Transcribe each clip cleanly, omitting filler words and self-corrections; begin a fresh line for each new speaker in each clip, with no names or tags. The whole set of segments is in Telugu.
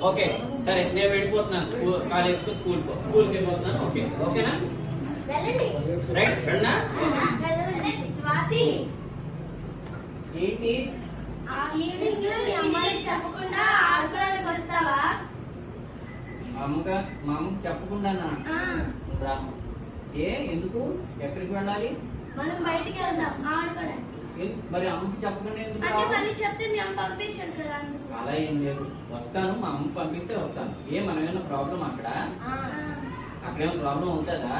ఓకే సరే నేను వెళ్ళిపోతున్నాను స్కూల్ కాలేజ్ కు స్కూల్కి వెళ్ళిపోతున్నాను. ఓకే ఓకేనా రైట్ రండా.
స్వాతి
ఏంటి
ఈవినింగ్ అమ్మాయి చెప్పకుండా ఆడుకోవడానికి వస్తావా?
మా అమ్మకి చెప్పకుండానా? రా. ఏ ఎందుకు ఎక్కడికి వెళ్ళాలి?
మనం బయటికి వెళ్దాం ఆడుకోవడానికి.
మరి అమ్మకి చెప్పకుండా ఎందుకు
అంటే
రావాలి?
మళ్ళీ చెప్తే మీ అమ్మ పంపించదు కదా అందుకు.
అలా ఏం లేదు, వస్తాను మా అమ్మ పంపిస్తే వస్తాను. మనమేమైనా ప్రాబ్లం అక్కడేమైనా ప్రాబ్లం అవుతుందా?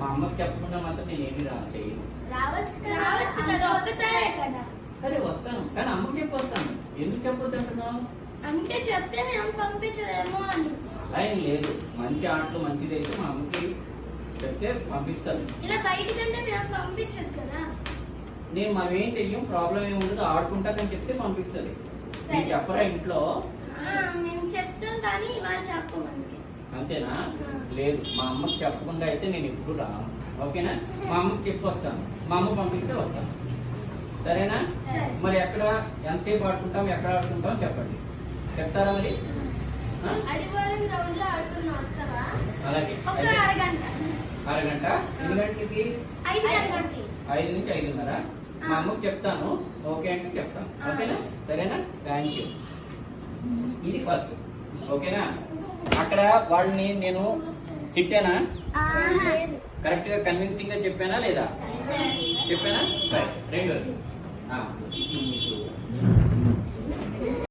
మా అమ్మకి చెప్పకుండా మాత్రం నేను ఏమి చేయను.
రావచ్చు కదా ఒక్కసారే కదా.
సరే వస్తాను, కానీ అమ్మకి చెప్పి వస్తాను. ఎందుకు చెప్పొద్దు అంటున్నావు?
అంటే చెప్తే మీ అమ్మ పంపించదేమో అని.
అలా ఏం లేదు, మంచి ఆటలు మంచిది అయితే మా అమ్మకి చెప్తే పంపిస్తాను.
ఇలా బయటికంటే మీ అమ్మ పంపించదు కదా.
మనం ఏం చెయ్యం, ప్రాబ్లం ఏమి ఉండదు, ఆడుకుంటాకని చెప్తే పంపిస్తుంది. నేను చెప్పరా ఇంట్లో?
మేము చెప్తాం కానీ వాళ్ళు చెప్పం అందుకే.
అంతేనా? లేదు, మా అమ్మకి చెప్పకుండా అయితే నేను ఎప్పుడు రాను. ఓకేనా? మా అమ్మకి చెప్పి వస్తాను, మా అమ్మ పంపిస్తే వస్తాను. సరేనా? మరి ఎక్కడ ఎంతసేపు ఆడుకుంటాం, ఎక్కడ ఆడుకుంటాం చెప్పండి. చెప్తారా మరి?
అడివారం గ్రౌండ్ లో ఆడుకున్నా వస్తావా?
అలాగే.
ఒక అరగంట.
అరగంట? ఎన్ని గంటలకి?
5 గంటలకి.
5 నుంచి 5:30. మా అమ్మకి చెప్తాను, ఓకే అంటే చెప్తాను. ఓకేనా? సరేనా? Thank you. ఇది ఫస్ట్. ఓకేనా? అక్కడ వాళ్ళని నేను తిట్టానా? కరెక్ట్ గా కన్విన్సింగ్ గా చెప్పానా లేదా? చెప్పానా? రైట్. రెండోది మీకు